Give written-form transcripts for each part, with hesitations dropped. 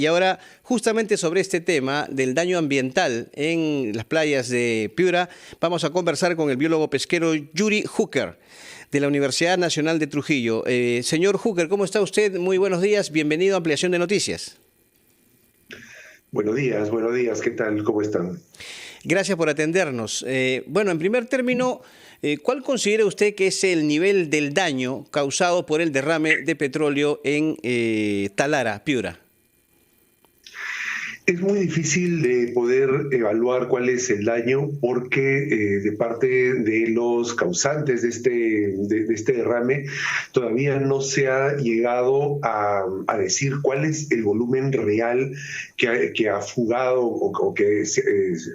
Y ahora, justamente sobre este tema del daño ambiental en las playas de Piura, vamos a conversar con el biólogo pesquero Yuri Hooker, de la Universidad Nacional de Trujillo. Señor Hooker, ¿cómo está usted? Muy buenos días, bienvenido a Ampliación de Noticias. Buenos días, ¿qué tal? ¿Cómo están? Gracias por atendernos. Bueno, en primer término, ¿cuál considera usted que es el nivel del daño causado por el derrame de petróleo en Talara, Piura? Es muy difícil de poder evaluar cuál es el daño porque de parte de los causantes de este derrame todavía no se ha llegado a decir cuál es el volumen real que ha fugado o que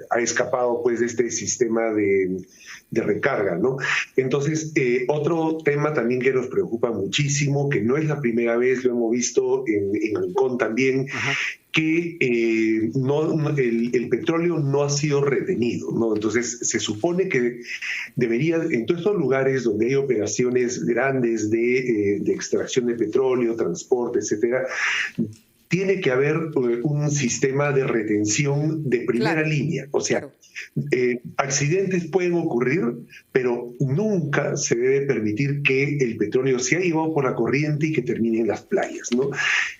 ha escapado pues, de este sistema de recarga, ¿no? Entonces, otro tema también que nos preocupa muchísimo, que no es la primera vez, lo hemos visto en Ancón también, que el petróleo no ha sido retenido, ¿no? Entonces, se supone que debería, en todos estos lugares donde hay operaciones grandes de extracción de petróleo, transporte, etcétera, tiene que haber un sistema de retención de primera línea. O sea, accidentes pueden ocurrir, pero nunca se debe permitir que el petróleo sea llevado por la corriente y que termine en las playas, ¿no?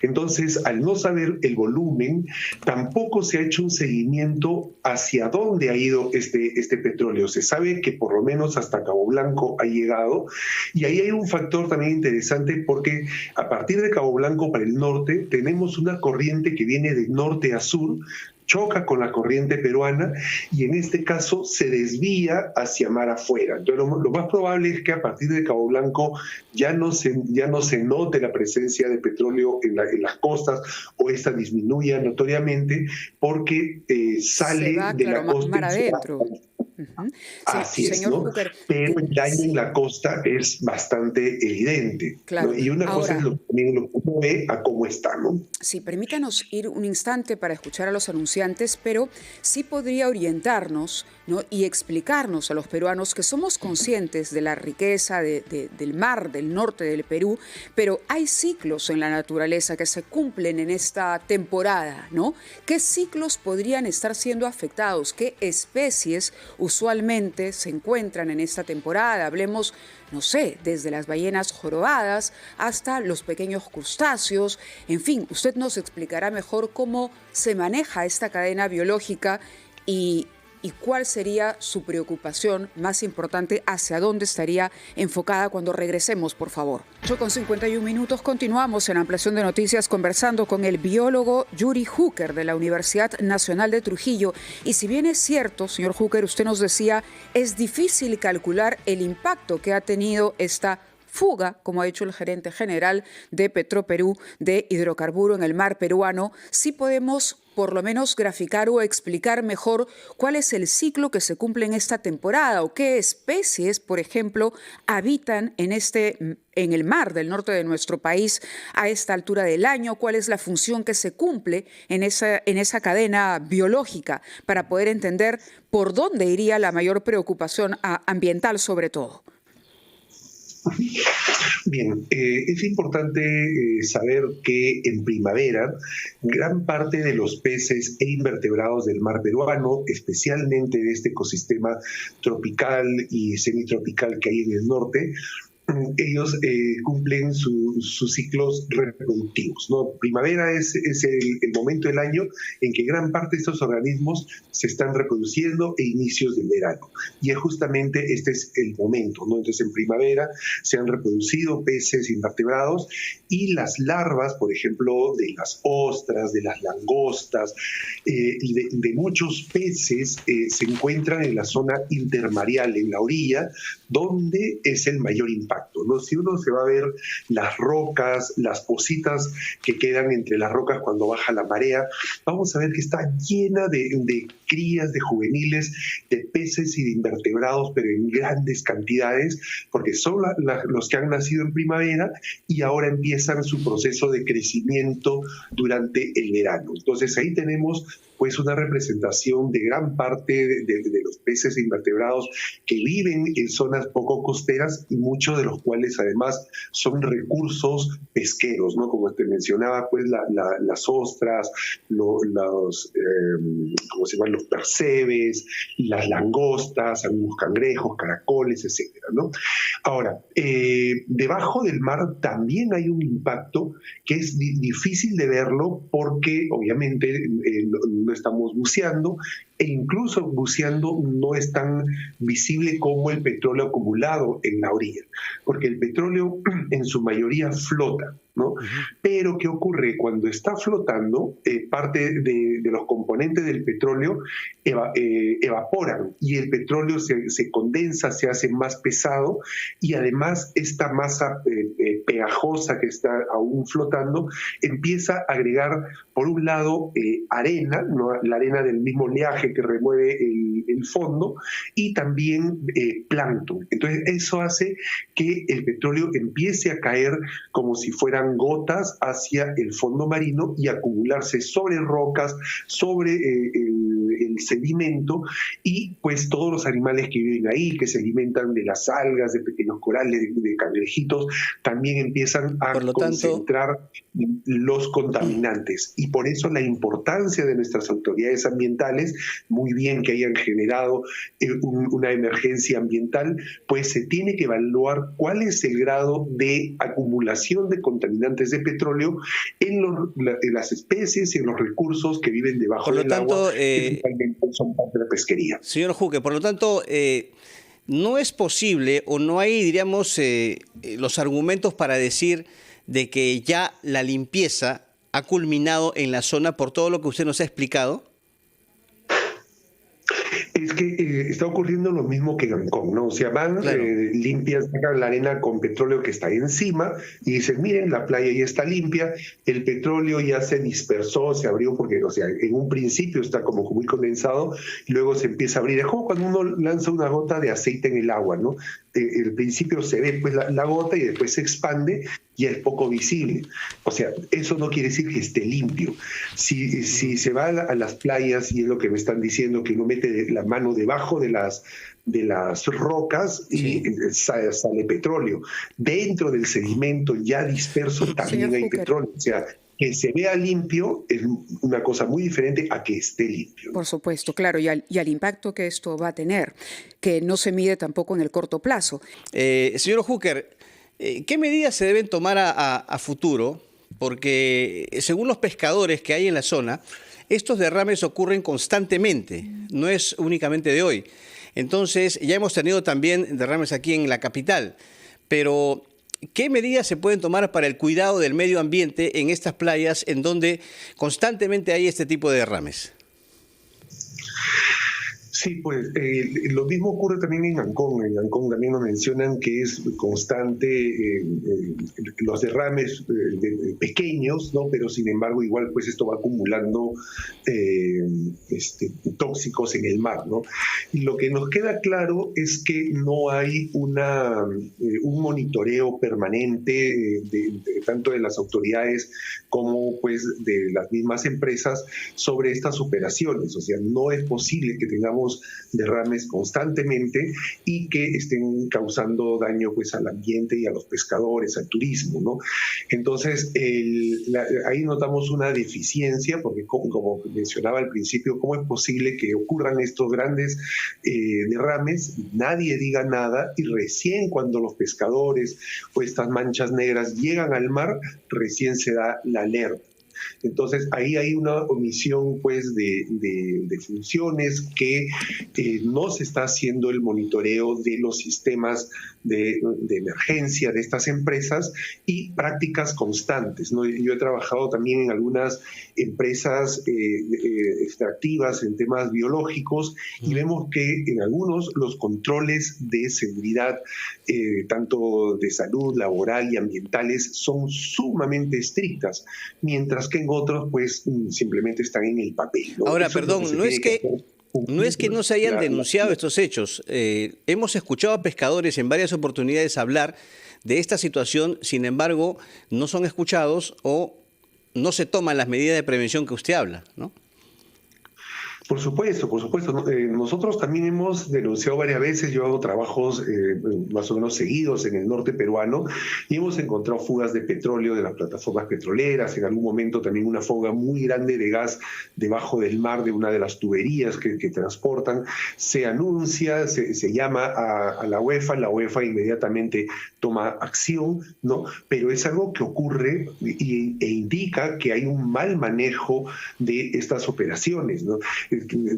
Entonces, al no saber el volumen, tampoco se ha hecho un seguimiento hacia dónde ha ido este petróleo. Se sabe que por lo menos hasta Cabo Blanco ha llegado, y ahí hay un factor también interesante porque a partir de Cabo Blanco para el norte tenemos una corriente que viene de norte a sur, choca con la corriente peruana y en este caso se desvía hacia mar afuera. Entonces lo más probable es que a partir de Cabo Blanco ya no se note la presencia de petróleo en las costas o esta disminuya notoriamente porque sale de la costa. Mar adentro. Así es, ¿no? Hooker, pero el daño en la costa es bastante evidente. Claro. ¿No? Y una cosa es lo que uno ve a cómo está, ¿no? Sí, permítanos ir un instante para escuchar a los anunciantes, pero sí podría orientarnos, ¿no? Y explicarnos a los peruanos que somos conscientes de la riqueza del mar del norte del Perú, pero hay ciclos en la naturaleza que se cumplen en esta temporada, ¿no? ¿Qué ciclos podrían estar siendo afectados? ¿Qué especies usualmente se encuentran en esta temporada? Hablemos, no sé, desde las ballenas jorobadas hasta los pequeños crustáceos. En fin, usted nos explicará mejor cómo se maneja esta cadena biológica y cuál sería su preocupación más importante, hacia dónde estaría enfocada cuando regresemos, por favor. 8:51, continuamos en Ampliación de Noticias conversando con el biólogo Yuri Hooker de la Universidad Nacional de Trujillo. Y si bien es cierto, señor Hooker, usted nos decía, es difícil calcular el impacto que ha tenido esta fuga, como ha dicho el gerente general de Petroperú, de hidrocarburo en el mar peruano, sí podemos por lo menos graficar o explicar mejor cuál es el ciclo que se cumple en esta temporada o qué especies, por ejemplo, habitan en el mar del norte de nuestro país a esta altura del año, cuál es la función que se cumple en esa cadena biológica para poder entender por dónde iría la mayor preocupación ambiental sobre todo. Bien, es importante saber que en primavera gran parte de los peces e invertebrados del mar peruano, especialmente de este ecosistema tropical y semitropical que hay en el norte, ellos cumplen sus ciclos reproductivos, ¿no? Primavera es el momento del año en que gran parte de estos organismos se están reproduciendo e inicios del verano. Y es justamente este es el momento, ¿no? Entonces en primavera se han reproducido peces invertebrados y las larvas, por ejemplo, de las ostras, de las langostas, de muchos peces se encuentran en la zona intermareal, en la orilla, donde es el mayor impacto, ¿no? Si uno se va a ver las rocas, las pocitas que quedan entre las rocas cuando baja la marea, vamos a ver que está llena de crías, de juveniles, de peces y de invertebrados, pero en grandes cantidades, porque son los que han nacido en primavera y ahora empiezan su proceso de crecimiento durante el verano. Entonces ahí tenemos pues una representación de gran parte de los peces invertebrados que viven en zonas poco costeras y muchos de los cuales además son recursos pesqueros, ¿no? Como te mencionaba, pues las ostras, ¿cómo se llaman? Los percebes, las langostas, algunos cangrejos, caracoles, etcétera, ¿no? Ahora, debajo del mar también hay un impacto que es difícil de verlo porque obviamente no estamos buceando, e incluso buceando no es tan visible como el petróleo acumulado en la orilla, porque el petróleo en su mayoría flota, ¿no? Pero ¿qué ocurre? Cuando está flotando, parte de los componentes del petróleo evaporan y el petróleo se condensa, se hace más pesado y además esta masa pegajosa que está aún flotando empieza a agregar, por un lado, arena, ¿no? La arena del mismo oleaje que remueve el fondo, y también plancton. Entonces eso hace que el petróleo empiece a caer como si fueran gotas hacia el fondo marino y acumularse sobre rocas, sobre el sedimento, y pues todos los animales que viven ahí, que se alimentan de las algas, de pequeños corales, de cangrejitos, también empiezan a concentrar los contaminantes. Y por eso la importancia de nuestras autoridades ambientales, muy bien que hayan generado una emergencia ambiental, pues se tiene que evaluar cuál es el grado de acumulación de contaminantes de petróleo en las especies y en los recursos que viven debajo del agua, que principalmente son parte de la pesquería. Señor Juque, por lo tanto, no es posible o no hay, diríamos, los argumentos para decir de que ya la limpieza ha culminado en la zona por todo lo que usted nos ha explicado. Es que está ocurriendo lo mismo que en Ancón, ¿no? O sea, van, claro, limpian, sacan la arena con petróleo que está encima y dicen, miren, la playa ya está limpia, el petróleo ya se dispersó, se abrió, porque, o sea, en un principio está como muy condensado y luego se empieza a abrir. Es como cuando uno lanza una gota de aceite en el agua, ¿no? El principio se ve pues la gota y después se expande y es poco visible. O sea, eso no quiere decir que esté limpio. Si se va a las playas, y es lo que me están diciendo, que uno mete la mano debajo de las rocas y sale petróleo. Dentro del sedimento ya disperso también hay petróleo. O sea, que se vea limpio es una cosa muy diferente a que esté limpio. Por supuesto, claro, y al impacto que esto va a tener, que no se mide tampoco en el corto plazo. Señor Hooker, ¿qué medidas se deben tomar a futuro? Porque según los pescadores que hay en la zona, estos derrames ocurren constantemente, no es únicamente de hoy. Entonces, ya hemos tenido también derrames aquí en la capital, pero ¿qué medidas se pueden tomar para el cuidado del medio ambiente en estas playas en donde constantemente hay este tipo de derrames? Sí, pues lo mismo ocurre también en Ancón. En Ancón también nos mencionan que es constante los derrames pequeños, ¿no? Pero sin embargo igual pues esto va acumulando tóxicos en el mar, ¿no? Y lo que nos queda claro es que no hay un monitoreo permanente tanto de las autoridades como pues de las mismas empresas sobre estas operaciones. O sea, no es posible que tengamos derrames constantemente y que estén causando daño pues al ambiente y a los pescadores, al turismo, ¿no? Entonces, ahí notamos una deficiencia porque, como mencionaba al principio, ¿cómo es posible que ocurran estos grandes derrames, nadie diga nada y recién cuando los pescadores o estas manchas negras llegan al mar, recién se da la alerta? Entonces, ahí hay una omisión pues de funciones que no se está haciendo el monitoreo de los sistemas de emergencia de estas empresas y prácticas constantes, ¿no? Yo he trabajado también en algunas empresas extractivas en temas biológicos y vemos que en algunos los controles de seguridad, tanto de salud laboral y ambientales, son sumamente estrictas, mientras que en otros pues simplemente están en el papel, ¿no? Ahora, eso perdón, no es que no se hayan denunciado estos hechos. Hemos escuchado a pescadores en varias oportunidades hablar de esta situación, sin embargo, no son escuchados o no se toman las medidas de prevención que usted habla, ¿no? Por supuesto, por supuesto. Nosotros también hemos denunciado varias veces, yo hago trabajos más o menos seguidos en el norte peruano y hemos encontrado fugas de petróleo de las plataformas petroleras, en algún momento también una fuga muy grande de gas debajo del mar de una de las tuberías que transportan. Se anuncia, se llama a la UEFA inmediatamente toma acción, ¿no? Pero es algo que ocurre e indica que hay un mal manejo de estas operaciones, ¿no?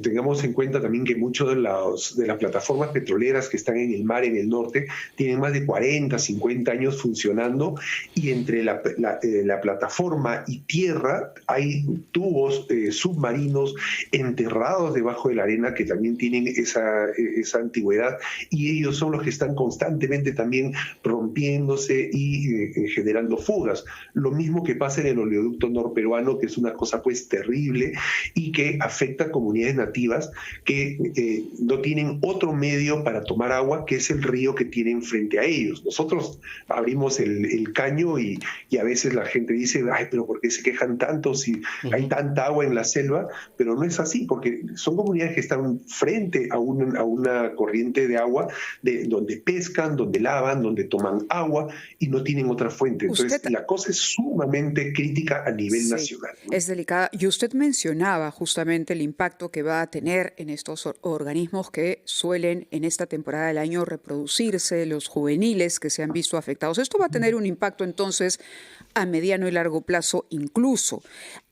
Tengamos en cuenta también que muchas de las plataformas petroleras que están en el mar, en el norte, tienen más de 40, 50 años funcionando y entre la plataforma y tierra hay tubos submarinos enterrados debajo de la arena que también tienen esa antigüedad y ellos son los que están constantemente también rompiéndose y generando fugas. Lo mismo que pasa en el oleoducto norperuano, que es una cosa pues terrible y que afecta a comunidades nativas que no tienen otro medio para tomar agua que es el río que tienen frente a ellos. Nosotros abrimos el caño y a veces la gente dice, ay, pero ¿por qué se quejan tanto si hay tanta agua en la selva? Pero no es así, porque son comunidades que están frente a una corriente de agua donde pescan, donde lavan, donde toman agua y no tienen otra fuente. Entonces, la cosa es sumamente crítica a nivel nacional, ¿no? Es delicada. Y usted mencionaba justamente el impacto que va a tener en estos organismos que suelen en esta temporada del año reproducirse, los juveniles que se han visto afectados. Esto va a tener un impacto entonces a mediano y largo plazo incluso.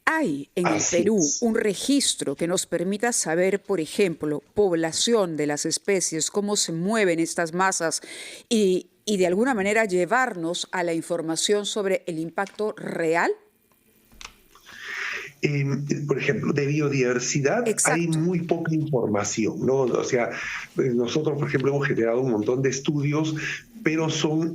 ¿Hay en el Perú un registro que nos permita saber, por ejemplo, población de las especies, cómo se mueven estas masas y de alguna manera llevarnos a la información sobre el impacto real? Por ejemplo, de biodiversidad hay muy poca información, ¿no? O sea, nosotros, por ejemplo, hemos generado un montón de estudios, pero son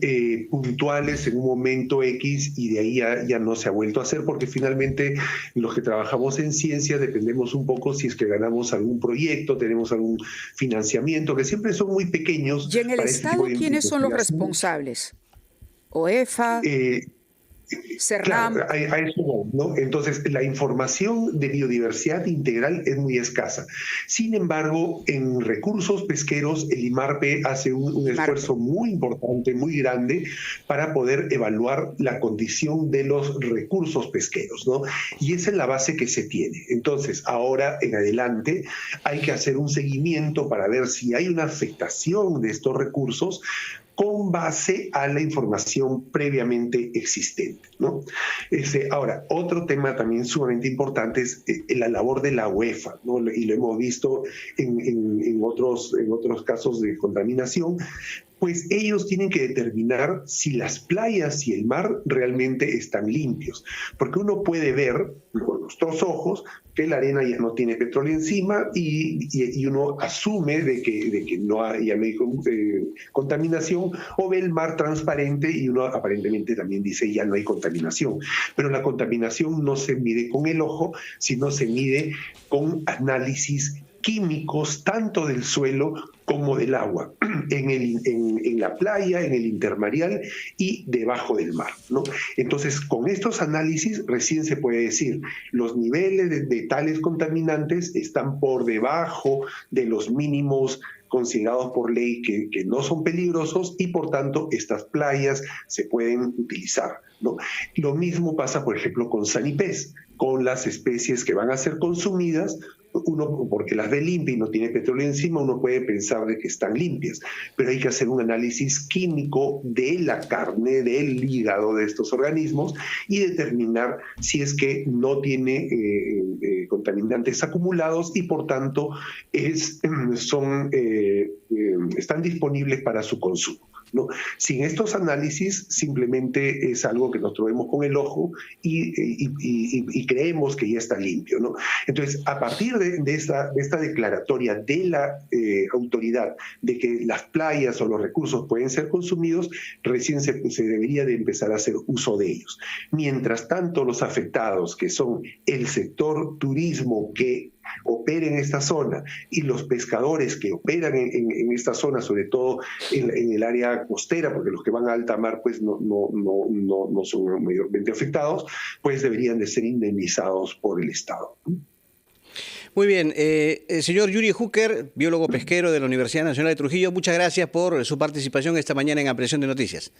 puntuales en un momento X y de ahí ya no se ha vuelto a hacer porque finalmente los que trabajamos en ciencia dependemos un poco si es que ganamos algún proyecto, tenemos algún financiamiento, que siempre son muy pequeños. ¿Y en el Estado quiénes son los responsables? ¿OEFA? Claro, a eso voy, ¿no? Entonces, la información de biodiversidad integral es muy escasa. Sin embargo, en recursos pesqueros, el IMARPE hace un esfuerzo muy importante, muy grande, para poder evaluar la condición de los recursos pesqueros, ¿no? Y esa es la base que se tiene. Entonces, ahora en adelante hay que hacer un seguimiento para ver si hay una afectación de estos recursos con base a la información previamente existente, ¿no? Ahora, otro tema también sumamente importante es la labor de la UEFA, ¿no? Y lo hemos visto en otros casos de contaminación. Pues ellos tienen que determinar si las playas y el mar realmente están limpios. Porque uno puede ver con nuestros ojos que la arena ya no tiene petróleo encima y uno asume de que no hay contaminación, o ve el mar transparente y uno aparentemente también dice ya no hay contaminación. Pero la contaminación no se mide con el ojo, sino se mide con análisis químicos tanto del suelo como del agua, en la playa, en el intermareal y debajo del mar, ¿no? Entonces, con estos análisis recién se puede decir los niveles de tales contaminantes están por debajo de los mínimos considerados por ley que no son peligrosos y por tanto estas playas se pueden utilizar, ¿no? Lo mismo pasa, por ejemplo, con sanipés, con las especies que van a ser consumidas. Uno, porque las ve limpias y no tiene petróleo encima, uno puede pensar de que están limpias, pero hay que hacer un análisis químico de la carne, del hígado de estos organismos y determinar si es que no tiene contaminantes acumulados y por tanto están disponibles para su consumo, ¿no? Sin estos análisis simplemente es algo que nosotros vemos con el ojo y creemos que ya está limpio, ¿no? Entonces, a partir de esta declaratoria de la autoridad de que las playas o los recursos pueden ser consumidos, recién se debería de empezar a hacer uso de ellos. Mientras tanto, los afectados, que son el sector turismo que opera en esta zona y los pescadores que operan en esta zona, sobre todo en el área costera, porque los que van a alta mar pues no son mayormente afectados, pues deberían de ser indemnizados por el Estado. Muy bien, señor Yuri Hooker, biólogo pesquero de la Universidad Nacional de Trujillo, muchas gracias por su participación esta mañana en Ampliación de Noticias.